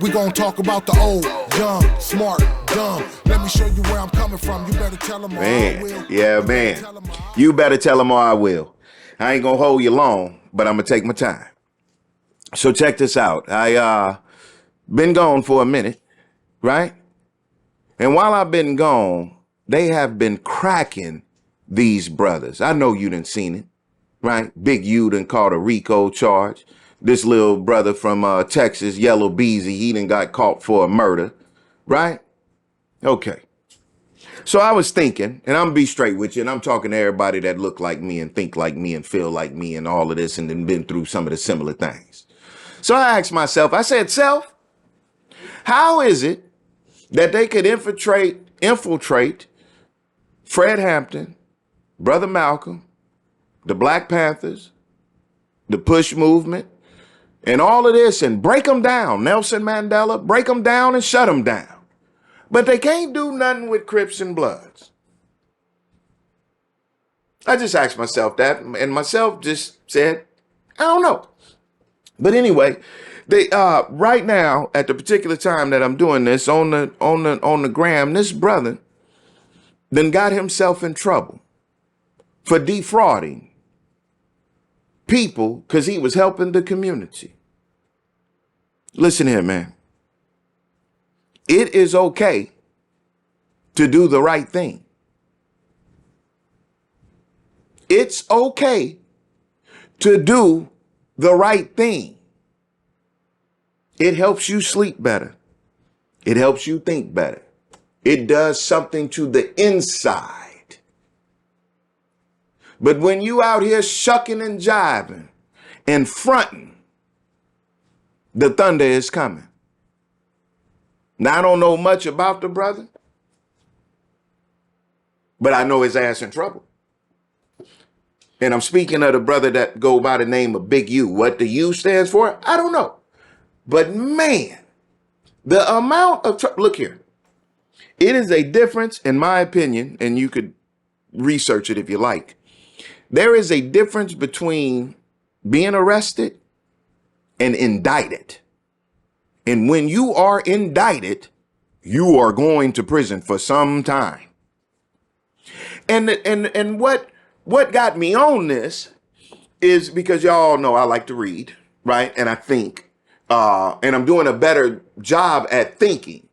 We gon' talk about the old, young, smart, dumb. Let me show you where I'm coming from. You better tell them all I will. Yeah, man. You better tell them all I will. I ain't gonna hold you long, but I'm gonna take my time. So check this out. I been gone for a minute, right? And while I've been gone, they have been cracking these brothers. I know you done seen it, right? Big U done caught a RICO charge. This little brother from Texas, Yellow Beezy, he done got caught for a murder, right? Okay. So I was thinking, and I'm gonna be straight with you, and I'm talking to everybody that look like me and think like me and feel like me and all of this and then been through some of the similar things. So I asked myself, I said, self, how is it that they could infiltrate Fred Hampton, Brother Malcolm, the Black Panthers, the Push Movement, and all of this and break them down, Nelson Mandela, break them down and shut them down. But they can't do nothing with Crips and Bloods. I just asked myself that, and myself just said, I don't know. But anyway, they right now at the particular time that I'm doing this on the gram, this brother then got himself in trouble for defrauding people because he was helping the community. Listen here, man. It is okay to do the right thing. It's okay to do the right thing. It helps you sleep better. It helps you think better. It does something to the inside. But when you out here shucking and jiving and fronting, the thunder is coming. Now, I don't know much about the brother, but I know his ass in trouble. And I'm speaking of the brother that go by the name of Big U. What the U stands for, I don't know. But man, the amount of look here, it is a difference, in my opinion, and you could research it if you like. There is a difference between being arrested and indicted. And when you are indicted, you are going to prison for some time. And what got me on this is because y'all know I like to read, right? And I think, and I'm doing a better job at thinking,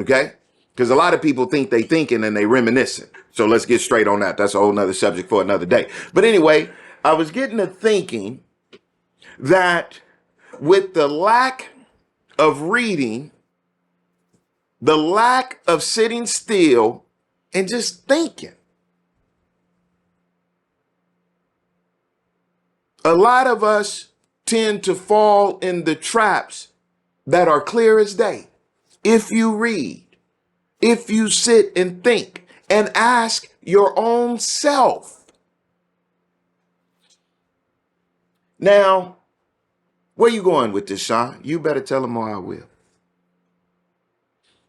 okay? Because a lot of people think they thinking and they reminiscing. So let's get straight on that. That's a whole nother subject for another day. But anyway, I was getting to thinking that with the lack of reading, the lack of sitting still and just thinking, a lot of us tend to fall in the traps that are clear as day. If you read, if you sit and think and ask your own self. Now, where you going with this, Sean? You better tell them or I will.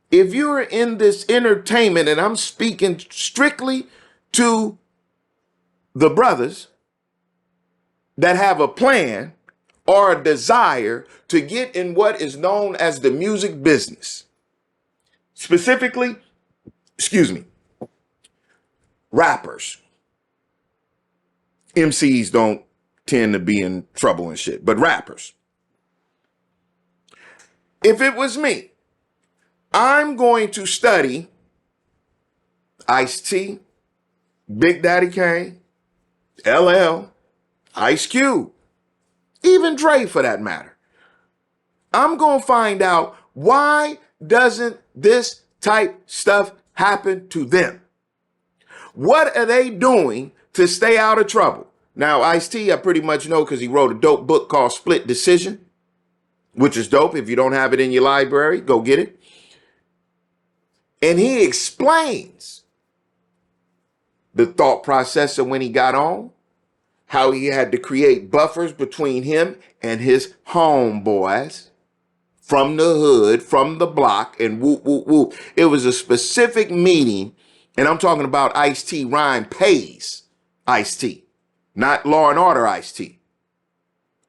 If you're in this entertainment, and I'm speaking strictly to the brothers that have a plan or a desire to get in what is known as the music business, specifically, rappers. MCs don't tend to be in trouble and shit, but rappers. If it was me, I'm going to study Ice-T, Big Daddy Kane, LL, Ice Cube, even Dre for that matter. I'm going to find out, why doesn't this type stuff happen to them? What are they doing to stay out of trouble? Now, Ice-T, I pretty much know because he wrote a dope book called Split Decision, which is dope. If you don't have it in your library, go get it. And he explains the thought process of when he got on, how he had to create buffers between him and his homeboys from the hood, from the block, and whoop, whoop, whoop. It was a specific meeting, and I'm talking about Ice-T Rhyme pays Ice-T, not Law and Order Ice-T.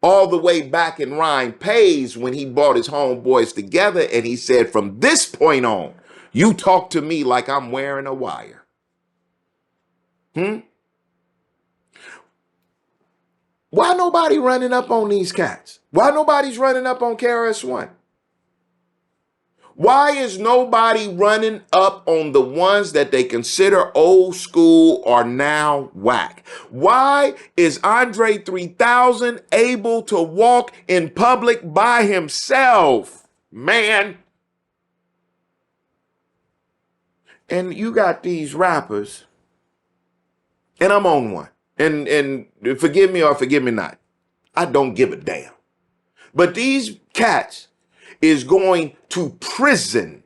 all the way back in Rhyme Pays when he brought his homeboys together and he said, from this point on, you talk to me like I'm wearing a wire. Why nobody running up on these cats? Why nobody's running up on KRS-One? Why is nobody running up on the ones that they consider old school or now whack? Why is Andre 3000 able to walk in public by himself, man? And you got these rappers, and I'm on one. And forgive me or forgive me not. I don't give a damn. But these cats is going to prison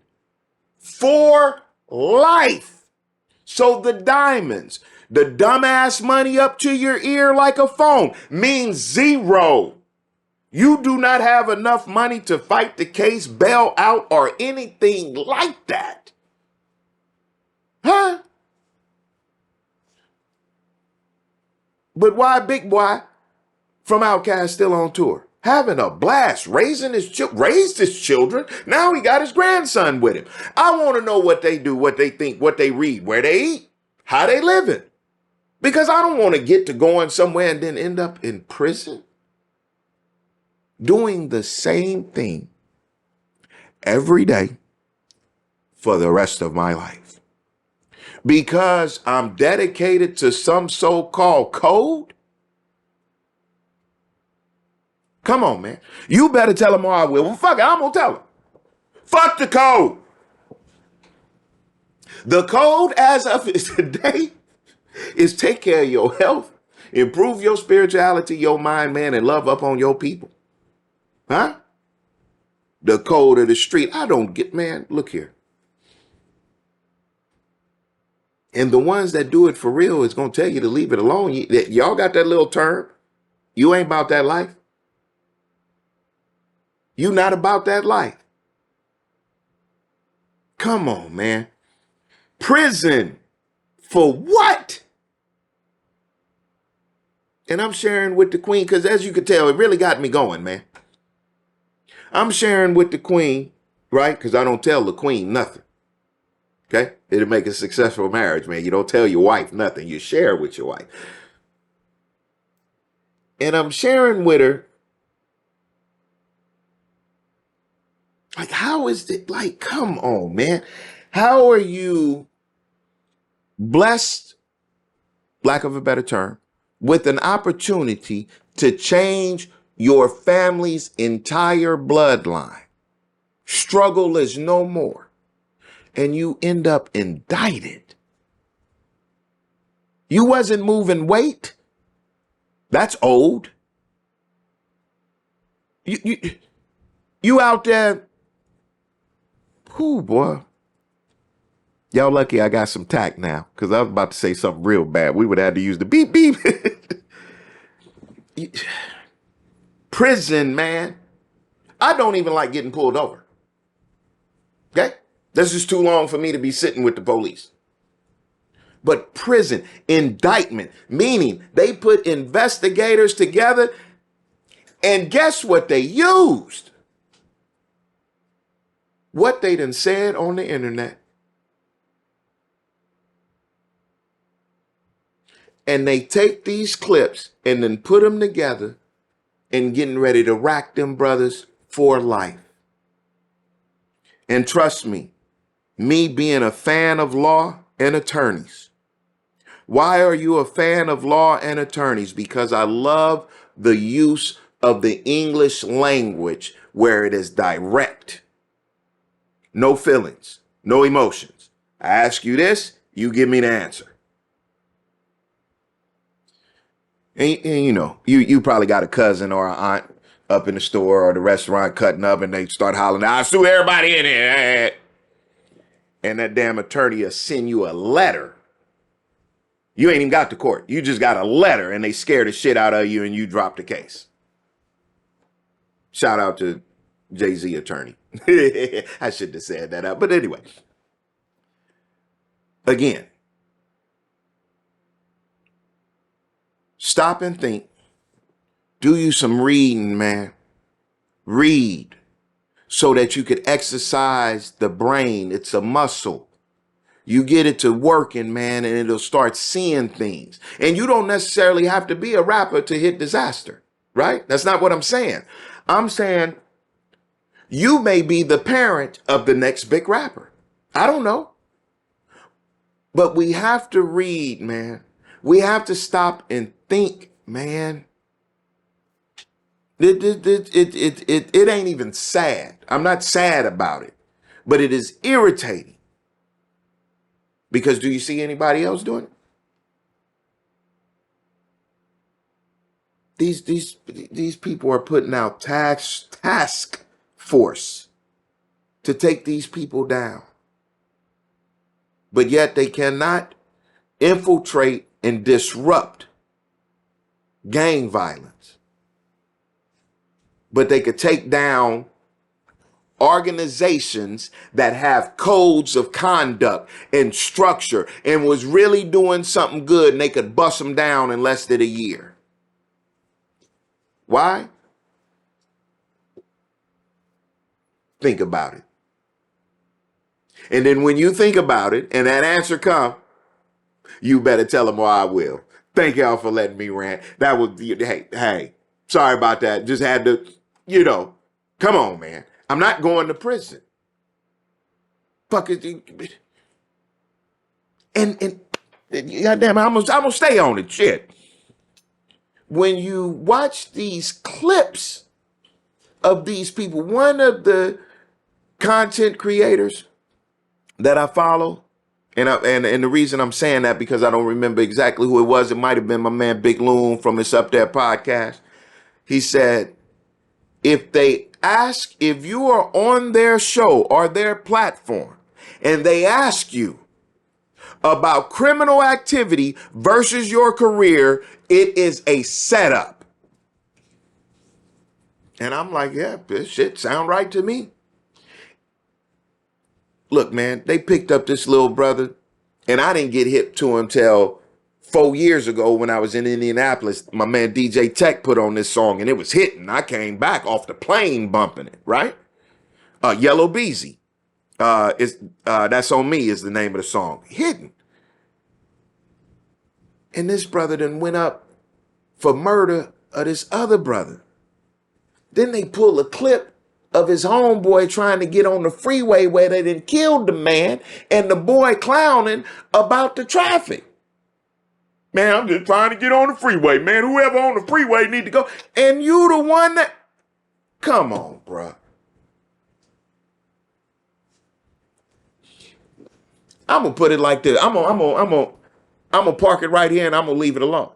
for life. So the diamonds, the dumbass money up to your ear like a phone means zero. You do not have enough money to fight the case, bail out, or anything like that. Huh? But why Big Boy from Outkast still on tour? Having a blast, raised his children. Now he got his grandson with him. I want to know what they do, what they think, what they read, where they eat, how they living. Because I don't want to get to going somewhere and then end up in prison doing the same thing every day for the rest of my life. Because I'm dedicated to some so-called code? Come on, man. You better tell them or I will. Well, fuck it, I'm going to tell them. Fuck the code. The code as of today is take care of your health, improve your spirituality, your mind, man, and love up on your people. Huh? The code of the street. I don't get, man, look here. And the ones that do it for real is going to tell you to leave it alone. Y'all got that little term. You ain't about that life. You not about that life. Come on, man. Prison for what? And I'm sharing with the queen because as you can tell, it really got me going, man. I'm sharing with the queen, right? Because I don't tell the queen nothing. Okay? It'll make a successful marriage, man. You don't tell your wife nothing. You share with your wife. And I'm sharing with her, like, how is it? Like, come on, man. How are you blessed, lack of a better term, with an opportunity to change your family's entire bloodline? Struggle is no more. And you end up indicted. You wasn't moving weight. That's old. You out there. Whoo, boy. Y'all lucky I got some tact now, because I was about to say something real bad. We would have to use the beep, beep. Prison, man. I don't even like getting pulled over. Okay? That's just too long for me to be sitting with the police. But prison, indictment, meaning they put investigators together, and guess what they used? What they done said on the internet. And they take these clips and then put them together and getting ready to rack them brothers for life. And trust me being a fan of law and attorneys. Why are you a fan of law and attorneys? Because I love the use of the English language where it is direct. No feelings, no emotions. I ask you this, you give me the answer. And you know, you probably got a cousin or an aunt up in the store or the restaurant cutting up and they start hollering, I'll sue everybody in here. And that damn attorney will send you a letter. You ain't even got to court. You just got a letter and they scare the shit out of you and you drop the case. Shout out to Jay-Z attorney. I shouldn't have said that out. But anyway, again, stop and think. Do you some reading, man. Read so that you could exercise the brain. It's a muscle. You get it to working, man, and it'll start seeing things. And you don't necessarily have to be a rapper to hit disaster, right? That's not what I'm saying. I'm saying you may be the parent of the next big rapper. I don't know. But we have to read, man. We have to stop and think, man. It ain't even sad. I'm not sad about it, but it is irritating. Because do you see anybody else doing it? These people are putting out task force to take these people down. But yet they cannot infiltrate and disrupt gang violence. But they could take down organizations that have codes of conduct and structure and was really doing something good, and they could bust them down in less than a year. Why? Think about it. And then when you think about it and that answer comes, you better tell them or I will. Thank y'all for letting me rant. That was, hey, sorry about that. Just had to, come on, man. I'm not going to prison. Fuck it. And goddamn, I'm gonna stay on it. Shit. When you watch these clips of these people, one of the content creators that I follow, and the reason I'm saying that because I don't remember exactly who it was. It might have been my man Big Loon from his Up There podcast. He said, if you are on their show or their platform and they ask you about criminal activity versus your career, it is a setup. And I'm like, yeah, this shit sound right to me. Look, man, they picked up this little brother, and I didn't get hip to him till 4 years ago when I was in Indianapolis. My man DJ Tech put on this song, and it was hitting. I came back off the plane bumping it, right? Yellow Beezy. That's On Me is the name of the song. Hitting. And this brother then went up for murder of this other brother. Then they pull a clip of his homeboy trying to get on the freeway where they done killed the man and the boy clowning about the traffic. Man, I'm just trying to get on the freeway, man. Whoever on the freeway need to go. And you the one that... Come on, bro. I'm going to put it like this. I'm gonna park it right here and I'm going to leave it alone.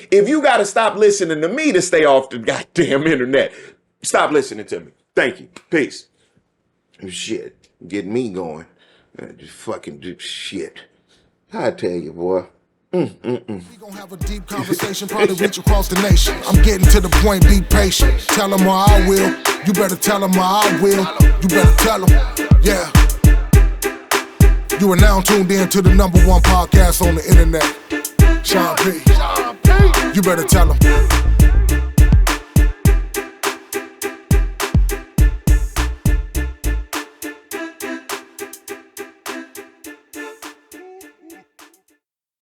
If you got to stop listening to me to stay off the goddamn internet, stop listening to me. Thank you. Peace. Shit. Get me going. Just fucking do shit. I tell you, boy. We gonna have a deep conversation, probably reach across the nation. I'm getting to the point, be patient. Tell them or I will. You better tell them or I will. You better tell them. Yeah. You are now tuned in to the #1 podcast on the internet. Sean P. You better tell them.